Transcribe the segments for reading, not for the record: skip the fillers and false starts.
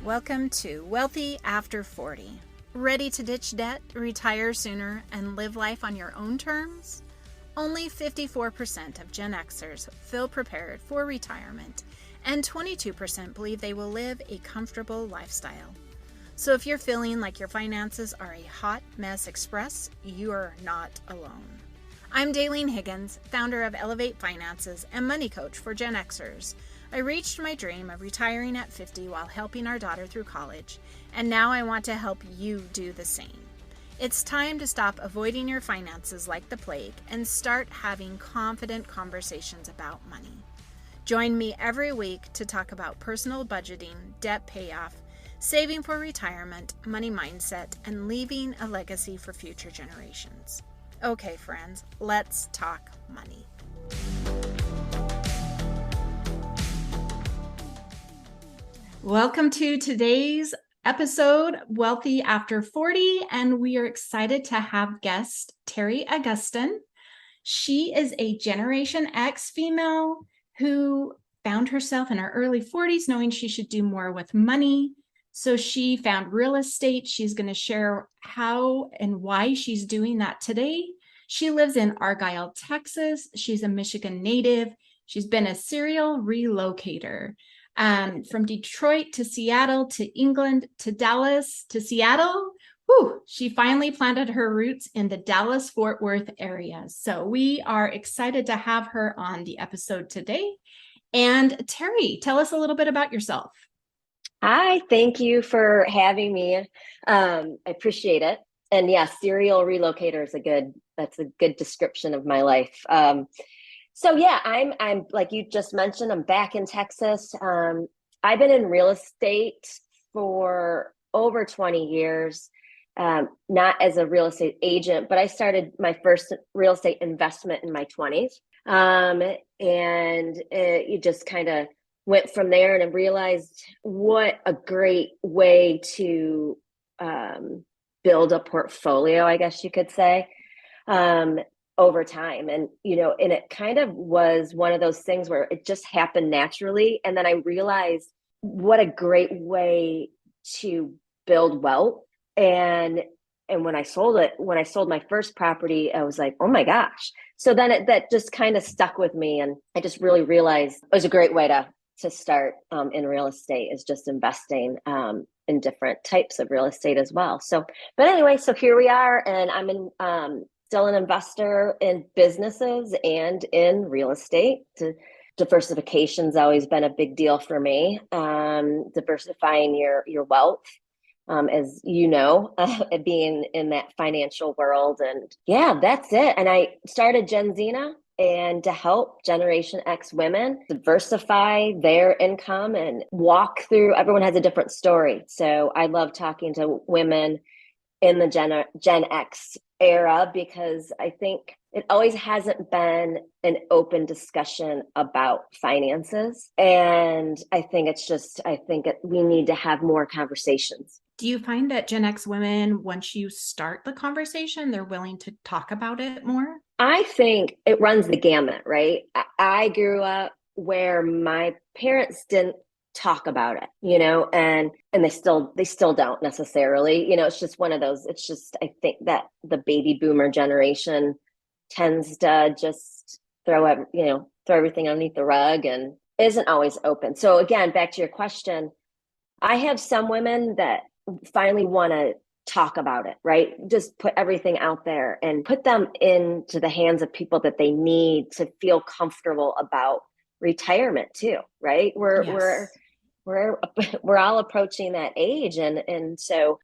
Welcome to Wealthy After 40. Ready to ditch debt, retire sooner, and live life on your own terms? Only 54% of Gen Xers feel prepared for retirement, and 22% believe they will live a comfortable lifestyle. So if you're feeling like your finances are a hot mess express, you are not alone. I'm Daylene Higgins, founder of Elevate Finances and money coach for Gen Xers. I reached my dream of retiring at 50 while helping our daughter through college, and now I want to help you do the same. It's time to stop avoiding your finances like the plague and start having confident conversations about money. Join me every week to talk about personal budgeting, debt payoff, saving for retirement, money mindset, and leaving a legacy for future generations. Okay, friends, let's talk money. Welcome to today's episode, Wealthy After 40, and we are excited to have guest Terri Augustyn. She is a Generation X female who found herself in her early 40s knowing she should do more with money. So she found real estate. She's going to share how and why she's doing that today. She lives in Argyle, Texas. She's a Michigan native. She's been a serial relocator. From Detroit to Seattle to England to Dallas to Seattle. She finally planted her roots in the Dallas-Fort Worth area. So we are excited to have her on the episode today. And Terri, tell us a little bit about yourself. Hi, thank you for having me. I appreciate it. And yeah, serial relocator is that's a good description of my life. So yeah, I'm like you just mentioned, I'm back in Texas. I've been in real estate for over 20 years, not as a real estate agent, but I started my first real estate investment in my 20s. You just kind of went from there, and I realized what a great way to build a portfolio, I guess you could say. Over time. And it kind of was one of those things where it just happened naturally. And then I realized what a great way to build wealth. And when I sold my first property, I was like, oh my gosh. So then that just kind of stuck with me. And I just really realized it was a great way to start in real estate, is just investing in different types of real estate as well. But anyway, so here we are, and I'm still an investor in businesses and in real estate. Diversification's always been a big deal for me. Diversifying your wealth, as you know, being in that financial world. And yeah, that's it. And I started Gen Zena and to help Generation X women diversify their income and walk through. Everyone has a different story. So I love talking to women in the Gen X era, because I think it always hasn't been an open discussion about finances. And I think we need to have more conversations. Do you find that Gen X women, once you start the conversation, they're willing to talk about it more? I think it runs the gamut, right? I grew up where my parents didn't talk about it, and they still don't necessarily, it's just one of those. It's just, I think that the baby boomer generation tends to just throw everything underneath the rug and isn't always open. So again, back to your question, I have some women that finally want to talk about it, right? Just put everything out there and put them into the hands of people that they need to feel comfortable about retirement too, right? We're all approaching that age. And so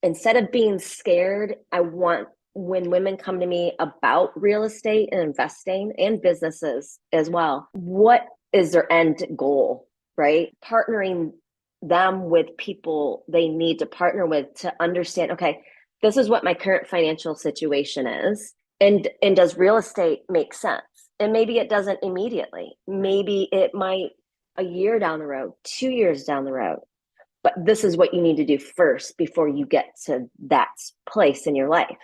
instead of being scared, I want, when women come to me about real estate and investing and businesses as well, what is their end goal, right? Partnering them with people they need to partner with to understand, okay, this is what my current financial situation is. And does real estate make sense? And maybe it doesn't immediately. Maybe it might a year down the road, 2 years down the road. But this is what you need to do first before you get to that place in your life,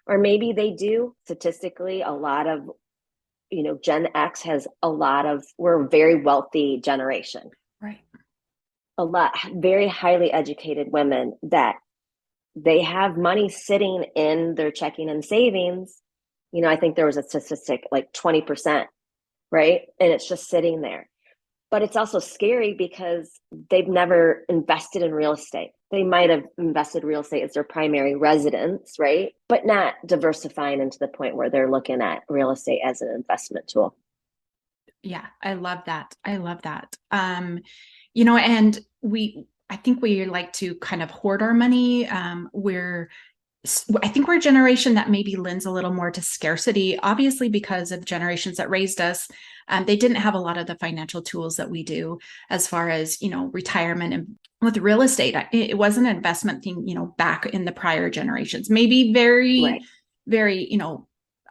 or maybe they do. Statistically, a lot of, Gen X we're a very wealthy generation. Right. a lot, very highly educated women that they have money sitting in their checking and savings. I think there was a statistic like 20%, right? And it's just sitting there. But it's also scary because they've never invested in real estate. They might have invested real estate as their primary residence, right? But not diversifying into the point where they're looking at real estate as an investment tool. Yeah, I love that. I love that. And I think we like to kind of hoard our money. I think we're a generation that maybe lends a little more to scarcity, obviously because of generations that raised us. They didn't have a lot of the financial tools that we do as far as, retirement. And with real estate, it was an investment thing, back in the prior generations, maybe very, right. very,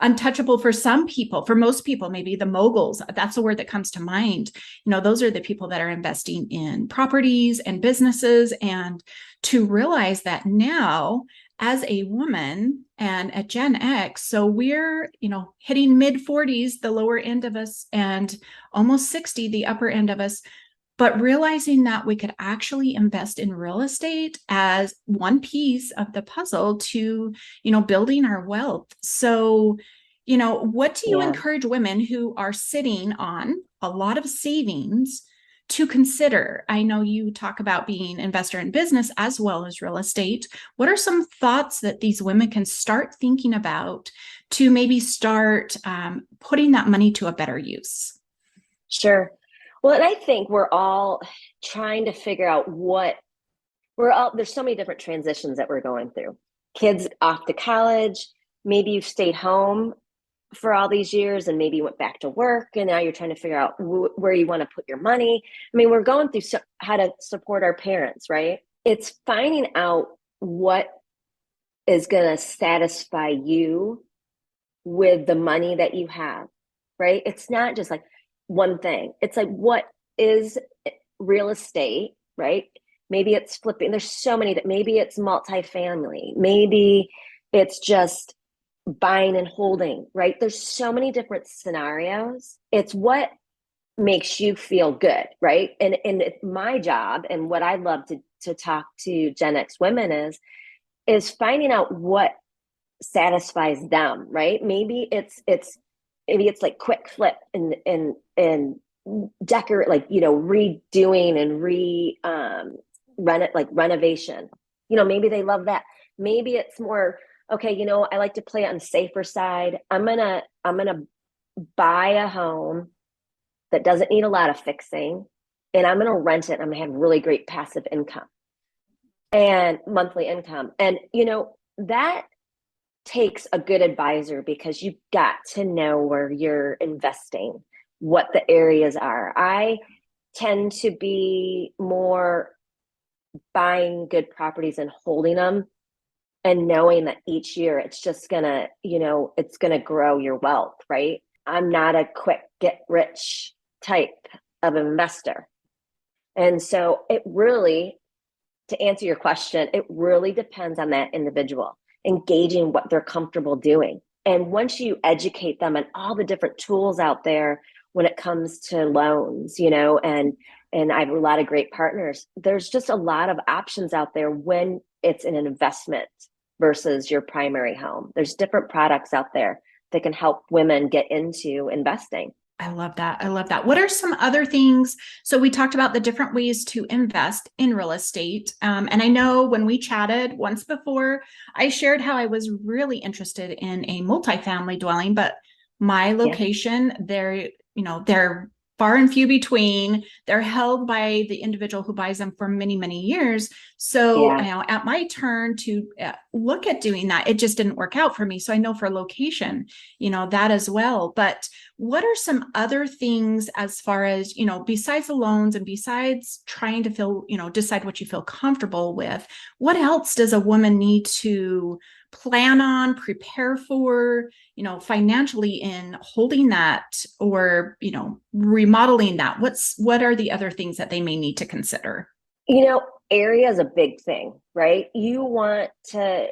untouchable for some people. For most people, maybe the moguls, that's the word that comes to mind. Those are the people that are investing in properties and businesses. And to realize that now, as a woman and a Gen X, so we're, hitting mid 40s, the lower end of us, and almost 60, the upper end of us, but realizing that we could actually invest in real estate as one piece of the puzzle to, building our wealth. So, what do you encourage women who are sitting on a lot of savings to consider? I know you talk about being an investor in business as well as real estate. What are some thoughts that these women can start thinking about to maybe start putting that money to a better use? Sure. Well, and I think we're all trying to figure out there's so many different transitions that we're going through. Kids off to college, maybe you've stayed home for all these years and maybe you went back to work and now you're trying to figure out where you want to put your money. I mean, we're going through how to support our parents, right? It's finding out what is going to satisfy you with the money that you have, right? It's not just like one thing. It's like, what is real estate, right? Maybe it's flipping. There's so many that maybe it's multifamily. Maybe it's just buying and holding, right? There's so many different scenarios. It's what makes you feel good, right? And my job and what I love to talk to Gen X women is finding out what satisfies them, right? Maybe it's like quick flip and decorate, like, redoing and renovation. Maybe they love that. Maybe it's more, okay, I like to play on the safer side. I'm gonna buy a home that doesn't need a lot of fixing, and I'm gonna rent it. I'm gonna have really great passive income and monthly income. And that takes a good advisor because you've got to know where you're investing, what the areas are. I tend to be more buying good properties and holding them and knowing that each year it's just gonna, it's gonna grow your wealth, right? I'm not a quick get rich type of investor. And so to answer your question, it really depends on that individual, engaging what they're comfortable doing. And once you educate them on all the different tools out there when it comes to loans, and I have a lot of great partners, there's just a lot of options out there when it's an investment versus your primary home. There's different products out there that can help women get into investing. I love that. I love that. What are some other things? So we talked about the different ways to invest in real estate. And I know when we chatted once before, I shared how I was really interested in a multifamily dwelling, but my location, they're far and few between. They're held by the individual who buys them for many, many years. So at my turn to look at doing that, it just didn't work out for me. So I know for location, that as well. But what are some other things as far as, besides the loans and besides trying to decide what you feel comfortable with, what else does a woman need to plan on, prepare for, financially in holding that or, remodeling that? What are the other things that they may need to consider? Area is a big thing, right? You want to,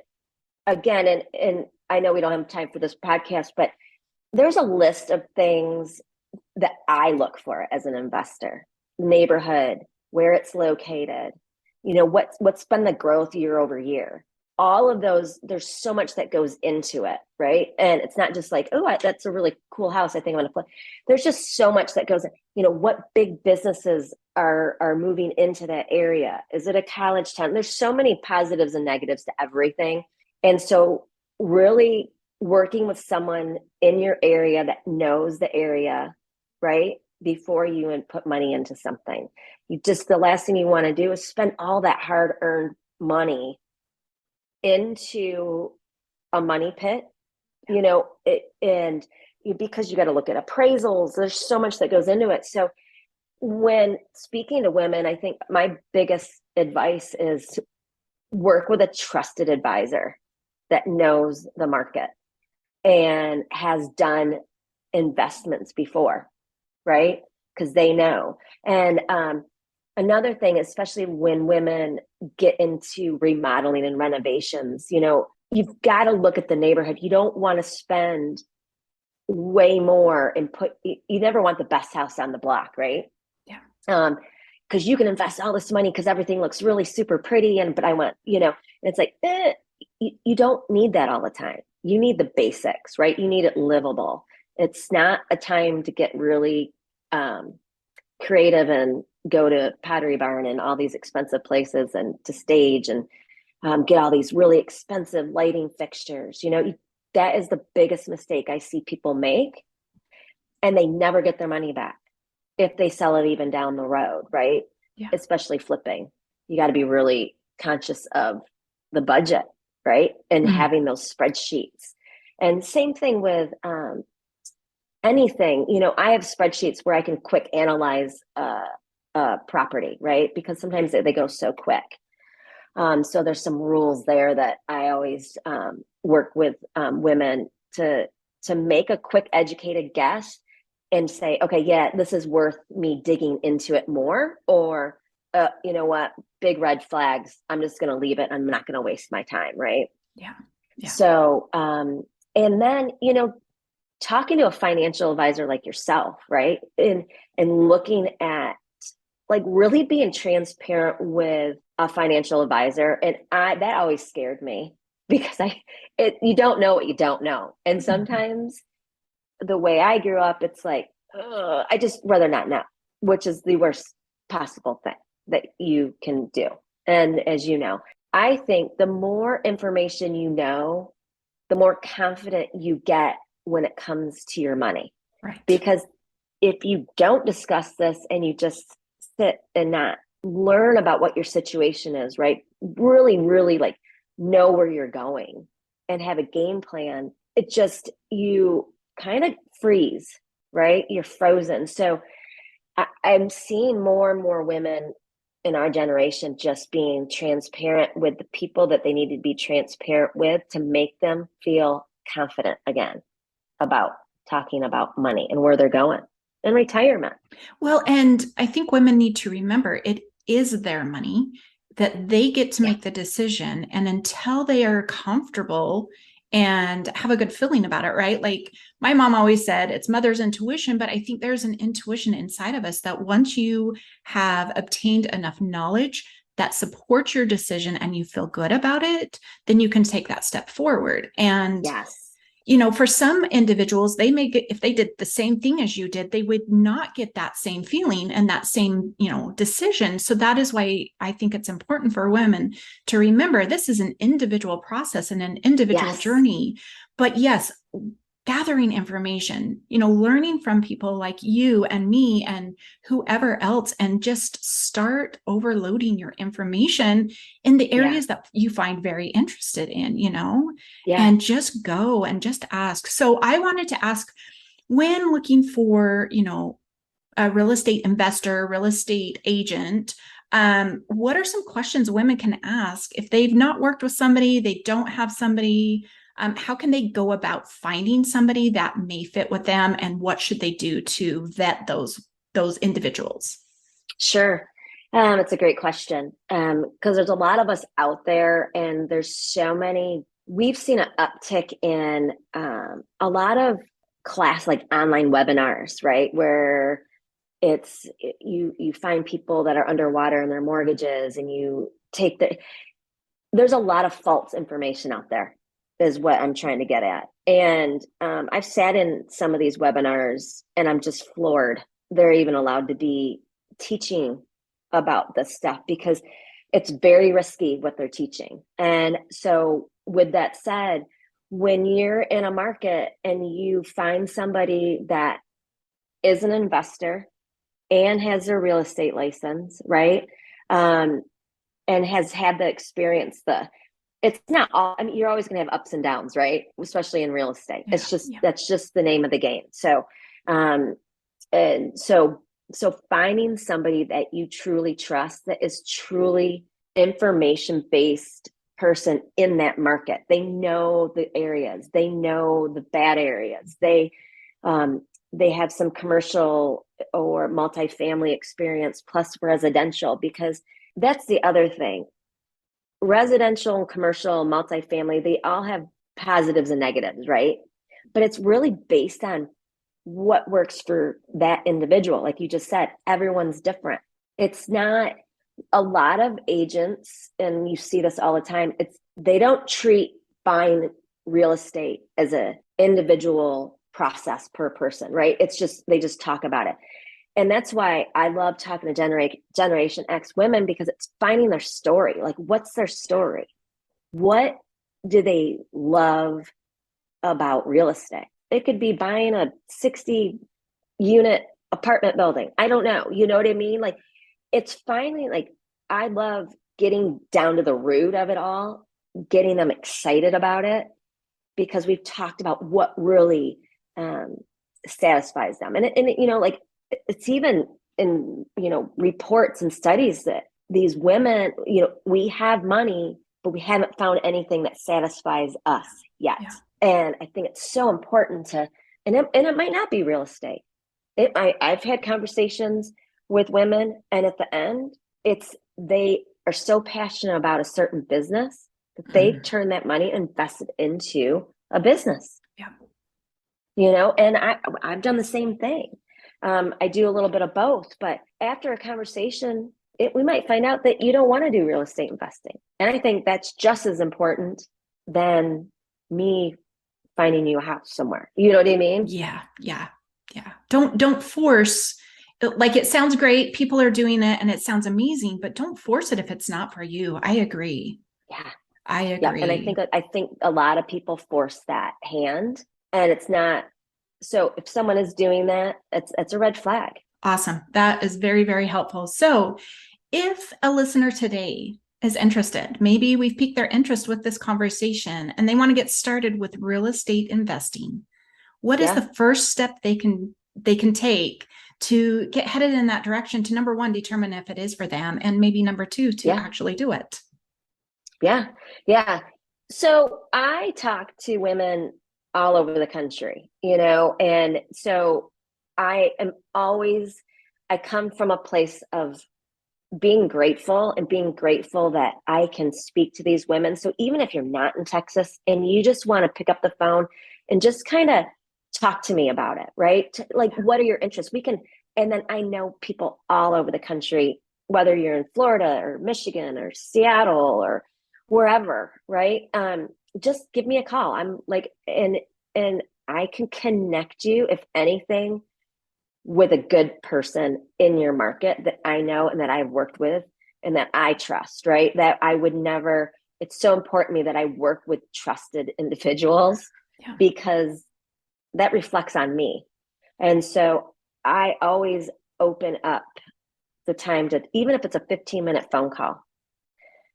again, and I know we don't have time for this podcast, but there's a list of things that I look for as an investor: neighborhood, where it's located, what's been the growth year over year. All of those, there's so much that goes into it, right? And it's not just like, oh, that's a really cool house, I think I'm going to play. There's just so much that goes in. What big businesses are moving into that area? Is it a college town? There's so many positives and negatives to everything. And so really working with someone in your area that knows the area, right, before you even put money into something. The last thing you want to do is spend all that hard-earned money into a money pit, because you got to look at appraisals. There's so much that goes into it. So when speaking to women, I think my biggest advice is to work with a trusted advisor that knows the market and has done investments before, right? Because they know. And another thing, especially when women get into remodeling and renovations, you've got to look at the neighborhood. You don't want to spend way more and you never want the best house on the block, right? Yeah. Because you can invest all this money because everything looks really super pretty. But I want, and it's like, you don't need that all the time. You need the basics, right? You need it livable. It's not a time to get really creative and go to Pottery Barn and all these expensive places and to stage and get all these really expensive lighting fixtures. That is the biggest mistake I see people make, and they never get their money back if they sell it even down the road, right? Yeah. Especially flipping. You got to be really conscious of the budget, right? And having those spreadsheets. And same thing with anything. I have spreadsheets where I can quick analyze property, right? Because sometimes they go so quick. So there's some rules there that I always work with women to make a quick educated guess and say, okay, yeah, this is worth me digging into it more, or you know what, big red flags, I'm just going to leave it. I'm not going to waste my time, right? Yeah. So and then talking to a financial advisor like yourself, right, and looking at like really being transparent with a financial advisor. And that always scared me because you don't know what you don't know. And sometimes the way I grew up, it's like, I just rather not know, which is the worst possible thing that you can do. And as you know, I think the more information you know, the more confident you get when it comes to your money. Right. Because if you don't discuss this and you just sit and not learn about what your situation is, right? Really, really like know where you're going and have a game plan. It just, you kind of freeze, right? You're frozen. So I'm seeing more and more women in our generation just being transparent with the people that they need to be transparent with to make them feel confident again about talking about money and where they're going and retirement. Well, and I think women need to remember it is their money, that they get to make the decision. And until they are comfortable and have a good feeling about it, right? Like my mom always said, it's mother's intuition, but I think there's an intuition inside of us that once you have obtained enough knowledge that supports your decision and you feel good about it, then you can take that step forward. And yes. For some individuals, they may get, if they did the same thing as you did, they would not get that same feeling and that same, decision. So that is why I think it's important for women to remember this is an individual process and an individual journey. But yes, gathering information, learning from people like you and me and whoever else, and just start overloading your information in the areas that you find very interested in, and just go and just ask. So I wanted to ask, when looking for, a real estate investor, real estate agent, what are some questions women can ask if they've not worked with somebody, they don't have somebody? How can they go about finding somebody that may fit with them, and what should they do to vet those individuals? Sure. It's a great question, because there's a lot of us out there, and there's so many. We've seen an uptick in a lot of class, like online webinars, right? Where you find people that are underwater in their mortgages, and you take there's a lot of false information out there, is what I'm trying to get at. And I've sat in some of these webinars and I'm just floored they're even allowed to be teaching about this stuff, because it's very risky what they're teaching. And so with that said, when you're in a market and you find somebody that is an investor and has their real estate license, right? And has had the experience, it's not all, I mean, you're always going to have ups and downs, right? Especially in real estate. Yeah, it's just, that's just the name of the game. So, and so finding somebody that you truly trust, that is truly information-based person in that market. They know the areas, they know the bad areas. They have some commercial or multifamily experience plus residential, because that's the other thing. Residential, commercial, multifamily, they all have positives and negatives, right? But it's really based on what works for that individual. Like you just said, everyone's different. It's not, a lot of agents, and you see this all the time, they don't treat buying real estate as an individual process per person, right? It's just, they just talk about it. And that's why I love talking to Generation X women, because it's finding their story. Like, what's their story? What do they love about real estate? It could be buying a 60-unit apartment building. I don't know. You know what I mean? Like, it's finally, like, I love getting down to the root of it all, getting them excited about it, because we've talked about what really satisfies them. And you know, like, it's even in, you know, reports and studies that these women, you know, we have money, but we haven't found anything that satisfies us yet. Yeah. And I think it's so important to, and it might not be real estate. I've had conversations with women, and at the end, they are so passionate about a certain business that they turn that money and invest it into a business. Yeah. You know, and I've done the same thing. I do a little bit of both, but after a conversation, we might find out that you don't want to do real estate investing. And I think that's just as important than me finding you a house somewhere. You know what I mean? Yeah. Don't force, like, it sounds great. People are doing it and it sounds amazing, but don't force it if it's not for you. I agree. Yeah. I agree. Yeah. And I think a lot of people force that hand, and it's not. So if someone is doing that, it's a red flag. Awesome. That is very, very helpful. So if a listener today is interested, maybe we've piqued their interest with this conversation and they want to get started with real estate investing, what is the first step they can take to get headed in that direction to, number one, determine if it is for them, and maybe number two, to actually do it? Yeah. So I talk to women all over the country, you know, and so I come from a place of being grateful that I can speak to these women. So even if you're not in Texas and you just want to pick up the phone and just kind of talk to me about it, right? Like, what are your interests? And then I know people all over the country, whether you're in Florida or Michigan or Seattle or wherever, right? Just give me a call. I'm like, and I can connect you, if anything, with a good person in your market that I know and that I've worked with and that I trust, right? That I would never, it's so important to me that I work with trusted individuals, because that reflects on me. And so I always open up the time to, even if it's a 15-minute phone call,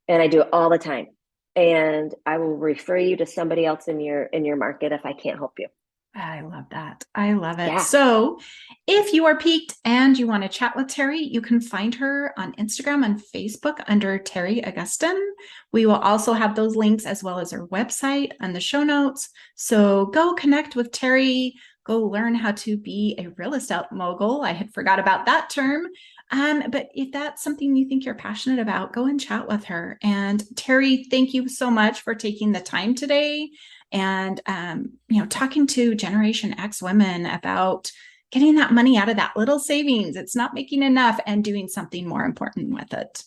and I do it all the time. And I will refer you to somebody else in your market if I can't help you. I love that. I love it. Yeah. So if you are piqued and you want to chat with Terri, you can find her on Instagram and Facebook under Terri Augustyn. We will also have those links as well as her website on the show notes. So go connect with Terri, go learn how to be a real estate mogul. I had forgot about that term. But if that's something you think you're passionate about, go and chat with her. And Terri, thank you so much for taking the time today and, talking to Generation X women about getting that money out of that little savings. It's not making enough, and doing something more important with it.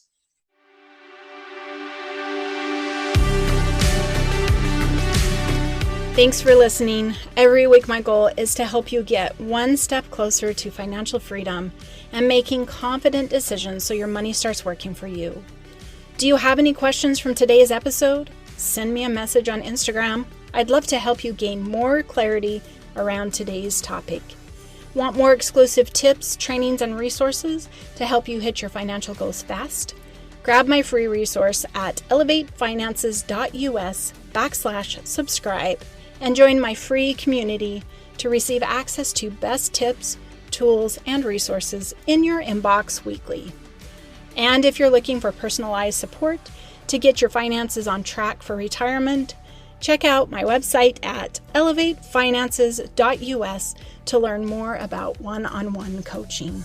Thanks for listening. Every week, my goal is to help you get one step closer to financial freedom and making confident decisions so your money starts working for you. Do you have any questions from today's episode? Send me a message on Instagram. I'd love to help you gain more clarity around today's topic. Want more exclusive tips, trainings, and resources to help you hit your financial goals fast? Grab my free resource at elevatefinances.us/subscribe and join my free community to receive access to best tips, tools, and resources in your inbox weekly. And if you're looking for personalized support to get your finances on track for retirement, check out my website at elevatefinances.us to learn more about one-on-one coaching.